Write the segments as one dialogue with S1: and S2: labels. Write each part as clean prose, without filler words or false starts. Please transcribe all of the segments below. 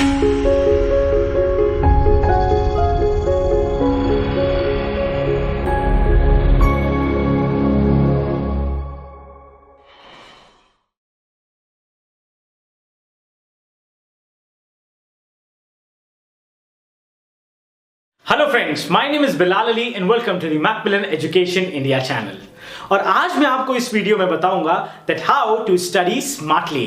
S1: Hello friends, my name is Bilal Ali and welcome to the Macmillan education India channel. और आज मैं आपको इस वीडियो में बताऊंगा that how to study smartly.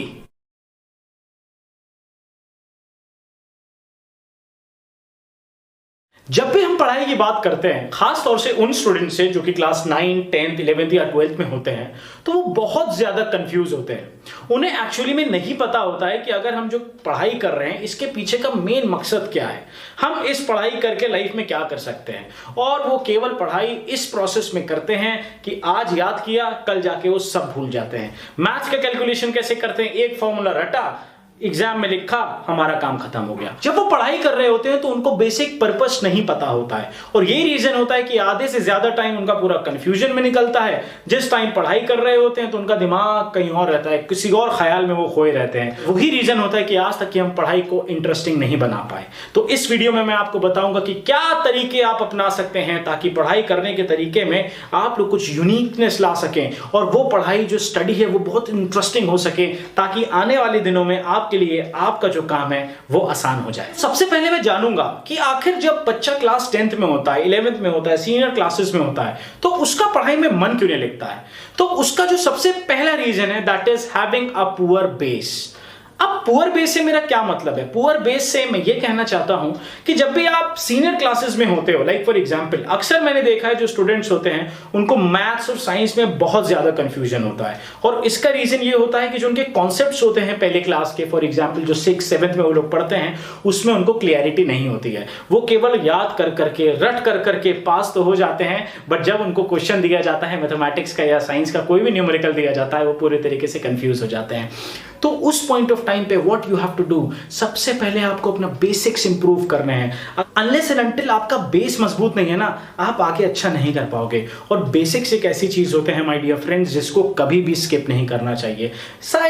S1: जब भी हम पढ़ाई की बात करते हैं, खास तौर से उन स्टूडेंट से जो कि क्लास 9, 10th, 11th या 12th में होते हैं, तो वो बहुत ज्यादा कंफ्यूज होते हैं। उन्हें एक्चुअली में नहीं पता होता है कि अगर हम जो पढ़ाई कर रहे हैं इसके पीछे का मेन मकसद क्या है, हम इस पढ़ाई करके लाइफ में क्या कर सकते हैं। और वो केवल पढ़ाई इस प्रोसेस में करते हैं कि आज याद किया, कल जाके वो सब भूल जाते हैं। मैथ्स का कैलकुलेशन कैसे करते हैं, एक फॉर्मूला रटा, एग्जाम में लिखा, हमारा काम खत्म हो गया। जब वो पढ़ाई कर रहे होते हैं तो उनको बेसिक पर्पस नहीं पता होता है, और यही रीजन होता है कि आधे से ज्यादा टाइम उनका पूरा कंफ्यूजन में निकलता है। जिस टाइम पढ़ाई कर रहे होते हैं तो उनका दिमाग कहीं और रहता है, किसी और ख्याल में वो खोए रहते हैं। वही रीजन होता है कि आज तक कि हम पढ़ाई को इंटरेस्टिंग नहीं बना पाए। तो इस वीडियो में मैं आपको बताऊंगा कि क्या तरीके आप अपना सकते हैं ताकि पढ़ाई करने के तरीके में आप लोग कुछ यूनिकनेस ला सकें और वो पढ़ाई जो स्टडी है वो बहुत इंटरेस्टिंग हो सके, ताकि आने वाले दिनों में के लिए आपका जो काम है वो आसान हो जाए। सबसे पहले मैं जानूंगा कि आखिर जब बच्चा क्लास 10th में होता है, 11th में होता है, सीनियर क्लासेस में होता है, तो उसका पढ़ाई में मन क्यों नहीं लगता है। तो उसका जो सबसे पहला रीजन है that is having a poor base. अब पुअर बेस से मेरा क्या मतलब है? पुअर बेस से मैं ये कहना चाहता हूं कि जब भी आप सीनियर क्लासेस में होते हो, लाइक फॉर एग्जांपल, अक्सर मैंने देखा है जो स्टूडेंट्स होते हैं उनको मैथ्स और साइंस में बहुत ज्यादा कंफ्यूजन होता है। और इसका रीजन ये होता है कि जो उनके कॉन्सेप्ट्स होते हैं पहले क्लास के, फॉर एग्जाम्पल जो 6th, 7th में वो लोग पढ़ते हैं, उसमें उनको क्लियरिटी नहीं होती है। वो केवल याद कर करके, रट कर करके पास तो हो जाते हैं, बट जब उनको क्वेश्चन दिया जाता है मैथमेटिक्स का या साइंस का, कोई भी न्यूमेरिकल दिया जाता है, वो पूरे तरीके से कंफ्यूज हो जाते हैं। तो उस पॉइंट ऑफ टाइम पे what you have to do, सबसे पहले आपको अपना बेसिक्स इंप्रूव करने हैं। अनलेस एंड अनटिल आपका बेस मजबूत नहीं है ना, आप आगे अच्छा नहीं कर पाओगे। और बेसिक्स एक ऐसी चीज होते हैं माय डियर फ्रेंड्स जिसको कभी भी स्किप नहीं करना चाहिए।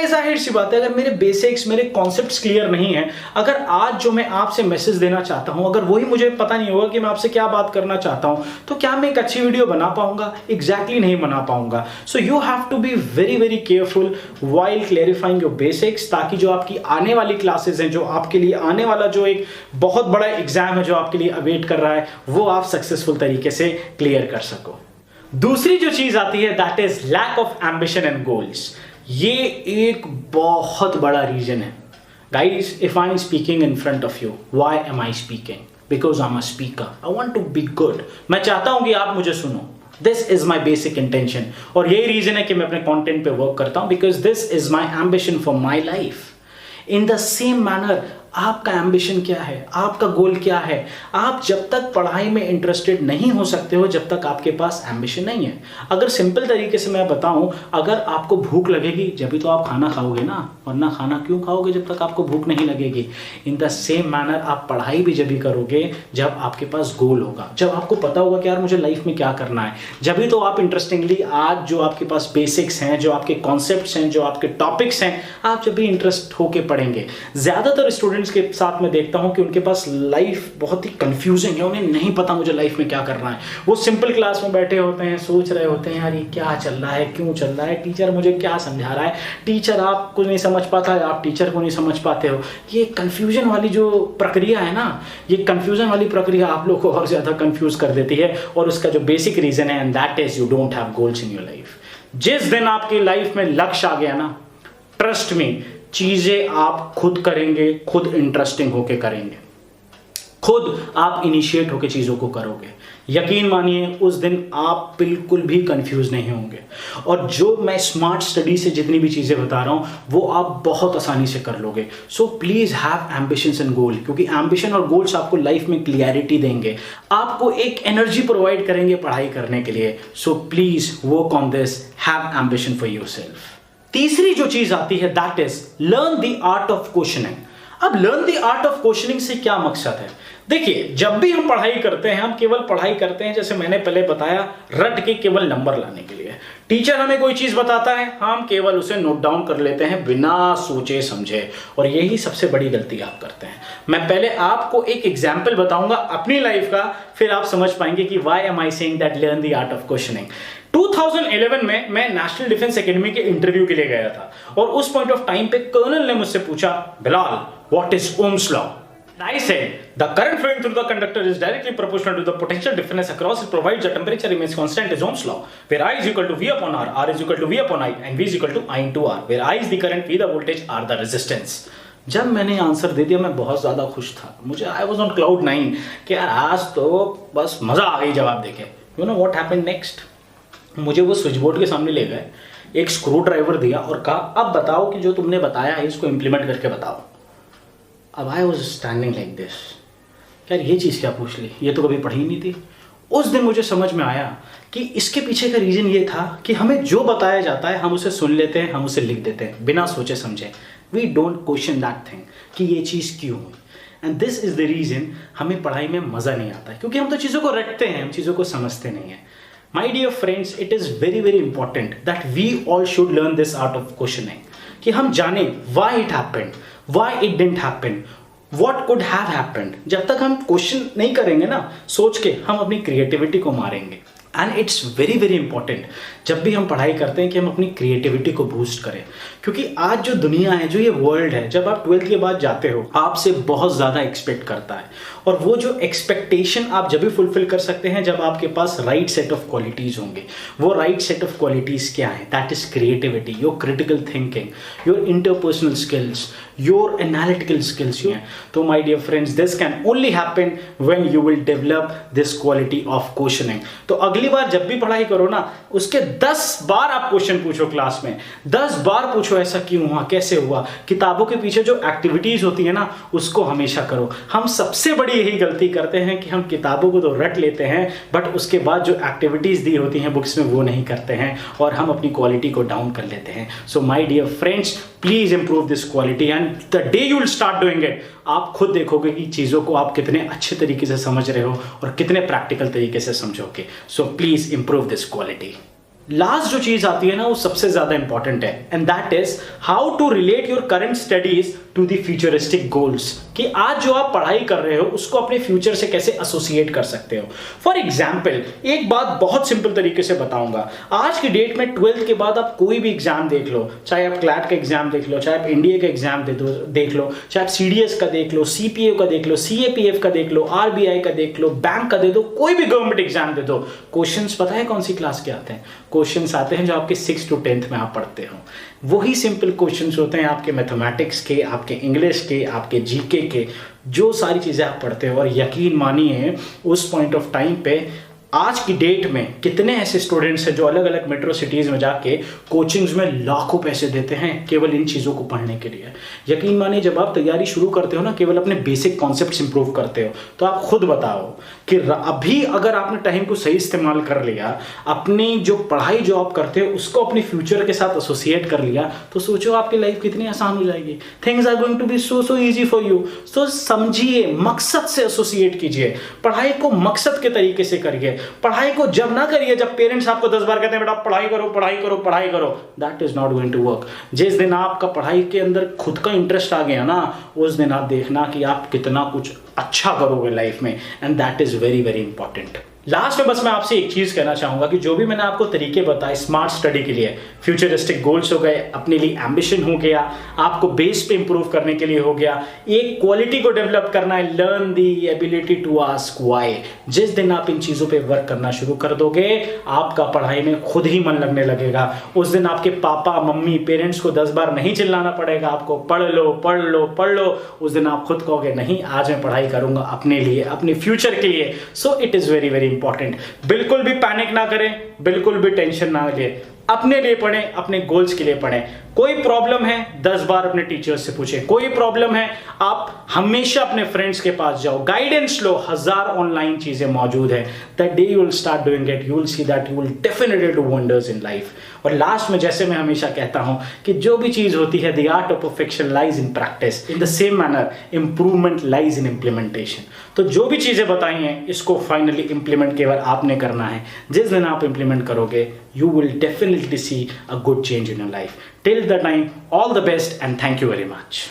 S1: जाहिर सी बात है, अगर मेरे बेसिक्स, मेरे कॉन्सेप्ट्स क्लियर नहीं है, अगर आज जो मैं आपसे मैसेज देना चाहता हूं, अगर वही मुझे पता नहीं होगा कि मैं आपसे क्या बात करना चाहता हूं, तो क्या मैं एक अच्छी वीडियो बना पाऊंगा? एग्जैक्टली नहीं बना पाऊंगा। So you have to be very very careful while clarifying your basics, ताकि जो आपकी आने वाली क्लासेस हैं, जो आपके लिए आने वाला जो एक बहुत बड़ा एग्जाम है जो आपके लिए अवेट कर रहा है, वो आप सक्सेसफुल तरीके से क्लियर कर सको। दूसरी जो चीज आती है that is lack of ambition and goals. ये एक बहुत बड़ा रीजन है guys. If I am speaking in front of you, why am I speaking? Because I am a speaker, I want to be good. मैं चाहता हूं कि आप मुझे सुनो। This is my basic intention, और यही रीजन है कि मैं अपने कंटेंट पे वर्क करता हूं, because this is my ambition for my life. In the same manner, आपका एम्बिशन क्या है, आपका गोल क्या है? आप जब तक पढ़ाई में इंटरेस्टेड नहीं हो सकते हो जब तक आपके पास एम्बिशन नहीं है। अगर सिंपल तरीके से मैं बताऊं, अगर आपको भूख लगेगी जब भी तो आप खाना खाओगे ना, वरना खाना क्यों खाओगे जब तक आपको भूख नहीं लगेगी। इन द सेम मैनर आप पढ़ाई भी जब भी करोगे जब आपके पास गोल होगा, जब आपको पता होगा कि यार मुझे लाइफ में क्या करना है, जब भी तो आप इंटरेस्टिंगली आज जो आपके पास बेसिक्स हैं, जो आपके कॉन्सेप्ट्स हैं, जो आपके टॉपिक्स हैं, आप जब भी इंटरेस्ट होके पढ़ेंगे। ज्यादातर स्टूडेंट्स के साथ में देखता हूं कि उनके पास लाइफ बहुत ही कंफ्यूजिंग है, उन्हें नहीं पता मुझे लाइफ में क्या करना है। वो सिंपल क्लास में बैठे होते हैं, सोच रहे होते हैं यार ये क्या चल रहा है, क्यों चल रहा है, टीचर मुझे क्या समझा रहा है, टीचर आपको नहीं समझ पाता है, आप टीचर को नहीं समझ पाते हो। ये कंफ्यूजन वाली जो प्रक्रिया है ना, ये कंफ्यूजन वाली प्रक्रिया आप लोग को और ज्यादा कंफ्यूज कर देती है, और उसका जो बेसिक रीजन है and that is you don't have goals in your life. जिस दिन आपकी लाइफ में लक्ष्य आ गया ना, ट्रस्ट मी, चीजें आप खुद करेंगे, खुद इंटरेस्टिंग होके करेंगे, खुद आप इनिशिएट होके चीजों को करोगे। यकीन मानिए उस दिन आप बिल्कुल भी कंफ्यूज नहीं होंगे, और जो मैं स्मार्ट स्टडी से जितनी भी चीजें बता रहा हूं वो आप बहुत आसानी से कर लोगे। So please have ambitions and goal, क्योंकि एम्बिशन और गोल्स आपको लाइफ में क्लियरिटी देंगे, आपको एक एनर्जी प्रोवाइड करेंगे पढ़ाई करने के लिए। So please work on this, have ambition for yourself. तीसरी जो चीज आती है that is learn the art of questioning. अब learn the art of questioning से क्या मकसद है? देखिए, जब भी हम पढ़ाई करते हैं, हम केवल पढ़ाई करते हैं जैसे मैंने पहले बताया, रट के केवल नंबर लाने के लिए। टीचर हमें कोई चीज बताता है, हम केवल उसे नोट डाउन कर लेते हैं बिना सोचे समझे, और यही सबसे बड़ी गलती आप करते हैं। मैं पहले आपको एक एग्जाम्पल बताऊंगा अपनी लाइफ का, फिर आप समझ पाएंगे कि why am I saying that learn the art of questioning. 2011 में मैं नेशनल डिफेंस एकेडमी के इंटरव्यू के लिए गया था और उस पॉइंट ऑफ टाइम पे कर्नल ने मुझसे पूछा, Bilal what is Ohm's law? I said, the current flowing through the conductor is directly proportional to the potential difference across it, provides the temperature remains constant is Ohm's law, where I is equal to V upon R is equal to V upon I, and V is equal to I into R, where I is the current, V the voltage, R the resistance. जब मैंने answer दे दिया मैं बहुत ज़्यादा खुश था, मुझे I was on cloud 9 कि यार आज तो बस मज़ा आ गई जवाब देके। You know what happened next? मुझे वो स्विच बोर्ड के सामने ले गए, एक स्क्रू ड्राइवर दिया और कहा अब बताओ कि जो तुमने बताया है इसको इम्प्लीमेंट करके बताओ। अब I was standing like this, यार ये चीज़ क्या पूछ ली, ये तो कभी पढ़ी नहीं थी। उस दिन मुझे समझ में आया कि इसके पीछे का रीज़न ये था कि हमें जो बताया जाता है हम उसे सुन लेते हैं, हम उसे लिख देते हैं बिना सोचे समझे। We don't question that thing कि ये चीज़ क्यों हुई, and this is the reason हमें पढ़ाई में मज़ा नहीं आता है, क्योंकि हम तो चीज़ों को रटते हैं, हम चीज़ों को समझते नहीं हैं। My dear friends, it is very very important that we all should learn this art of questioning, कि हम जाने why it happened, why it didn't happen, what could have happened। जब तक हम क्वेश्चन नहीं करेंगे ना सोच के, हम अपनी क्रिएटिविटी को मारेंगे। And it's very very important जब भी हम पढ़ाई करते हैं कि हम अपनी क्रिएटिविटी को बूस्ट करें, क्योंकि आज जो दुनिया है, जो ये वर्ल्ड है, जब आप 12th के बाद जाते हो आपसे बहुत ज़्यादा एक्सपेक्ट करता है, और वो जो एक्सपेक्टेशन आप जब भी फुलफिल कर सकते हैं जब आपके पास राइट सेट ऑफ क्वालिटीज़ होंगे। वो राइट सेट ऑफ क्वालिटीज़ क्या है? That is creativity, your critical thinking, your interpersonal skills, your analytical skills. तो my dear friends, this can only happen when you will develop this quality of questioning. तो अगली बार जब भी पढ़ाई करो ना, उसके 10 बार आप क्वेश्चन पूछो क्लास में, 10 बार पूछो ऐसा क्यों हुआ, कैसे हुआ। किताबों के पीछे जो एक्टिविटीज़ होती है ना उसको हमेशा करो। हम सबसे बड़ी यही गलती करते हैं कि हम किताबों को तो रट लेते हैं, बट उसके बाद जो एक्टिविटीज़ दी होती हैं बुक्स में वो नहीं करते हैं, और हम अपनी क्वालिटी को डाउन कर लेते हैं। So my dear friends, please improve this quality, and the day you will start doing it, आप खुद देखोगे कि चीज़ों को आप कितने अच्छे तरीके से समझ रहे हो और कितने प्रैक्टिकल तरीके से समझोगे। So please improve this quality. Last जो चीज़ आती है ना वो सबसे ज़्यादा इंपॉर्टेंट है, and that is how to relate your current studies to the futuristic goals, कि आज जो आप पढ़ाई कर रहे हो उसको अपने फ्यूचर से कैसे एसोसिएट कर सकते हो। फॉर एग्जाम्पल, एक बात बहुत सिंपल तरीके से बताऊंगा, आज की डेट में 12th के बाद आप कोई भी एग्जाम देख लो, चाहे आप क्लैट का एग्जाम देख लो, चाहे आप इंडिया का एग्जाम देख लो, चाहे आप CDS का देख लो, CPA का देख लो, CAPF का देख लो, RBI का देख लो, बैंक का दे दो, कोई भी गवर्नमेंट एग्जाम दे दो, क्वेश्चंस पता है कौन सी क्लास के आते हैं? क्वेश्चंस आते हैं जो आपके 6th to 10th में आप पढ़ते हो। वही सिंपल क्वेश्चंस होते हैं आपके मैथमेटिक्स के, आपके इंग्लिश के, आपके GK के, जो सारी चीज़ें आप पढ़ते हो। और यकीन मानिए उस पॉइंट ऑफ टाइम पे आज की डेट में कितने ऐसे स्टूडेंट्स हैं जो अलग अलग मेट्रो सिटीज़ में जाके कोचिंग्स में लाखों पैसे देते हैं केवल इन चीज़ों को पढ़ने के लिए। यकीन मानिए जब आप तैयारी शुरू करते हो ना, केवल अपने बेसिक कॉन्सेप्ट्स इंप्रूव करते हो, तो आप खुद बताओ कि अभी अगर आपने टाइम को सही इस्तेमाल कर लिया, अपनी जो पढ़ाई जो आप करते हो उसको अपने फ्यूचर के साथ एसोसिएट कर लिया, तो सोचो आपकी लाइफ कितनी आसान हो जाएगी। Things are going to be so easy for you. So समझिए, मकसद से एसोसिएट कीजिए, पढ़ाई को मकसद के तरीके से करिए। पढ़ाई को जब ना करिए जब पेरेंट्स आपको 10 बार कहते हैं बेटा पढ़ाई करो पढ़ाई करो पढ़ाई करो, that is not going to work. जिस दिन आपका पढ़ाई के अंदर खुद का इंटरेस्ट आ गया ना, उस दिन आप देखना कि आप कितना कुछ अच्छा करोगे लाइफ में, and that is very very important. Last में बस मैं आपसे एक चीज कहना चाहूंगा कि जो भी मैंने आपको तरीके बताए स्मार्ट स्टडी के लिए, फ्यूचरिस्टिक गोल्स हो गए, अपने लिए एम्बिशन हो गया, आपको बेस पे इंप्रूव करने के लिए हो गया, एक क्वालिटी को डेवलप करना है, learn the ability to ask why. जिस दिन आप इन चीजों पे वर्क करना शुरू कर दोगे, आपका पढ़ाई में खुद ही मन लगने लगेगा। उस दिन आपके पापा मम्मी पेरेंट्स को 10 बार नहीं चिल्लाना पड़ेगा आपको, पढ़ लो पढ़ लो पढ़ लो। उस दिन आप खुद कहोगे नहीं, आज मैं पढ़ाई करूंगा अपने लिए, अपने फ्यूचर के लिए। So it is very very important. बिल्कुल भी पैनिक ना करें, बिल्कुल भी टेंशन ना ले, अपने लिए पढ़ें, अपने गोल्स के लिए पढ़ें। कोई प्रॉब्लम है 10 बार अपने टीचर्स से पूछें, कोई प्रॉब्लम है आप हमेशा अपने फ्रेंड्स के पास जाओ, गाइडेंस लो, 1000 ऑनलाइन चीजें मौजूद है। That day you will start doing it, you will see that you will definitely do wonders in life. और लास्ट में जैसे मैं हमेशा कहता हूं कि जो भी चीज होती है, the art of perfection lies in practice, in the same manner improvement lies in implementation. तो जो भी चीजें बताई हैं इसको फाइनली इंप्लीमेंट केवल आपने करना है। जिस दिन आप इंप्लीमेंट करोगे, you will definitely see a good change in your life. Till that time, all the best and thank you very much.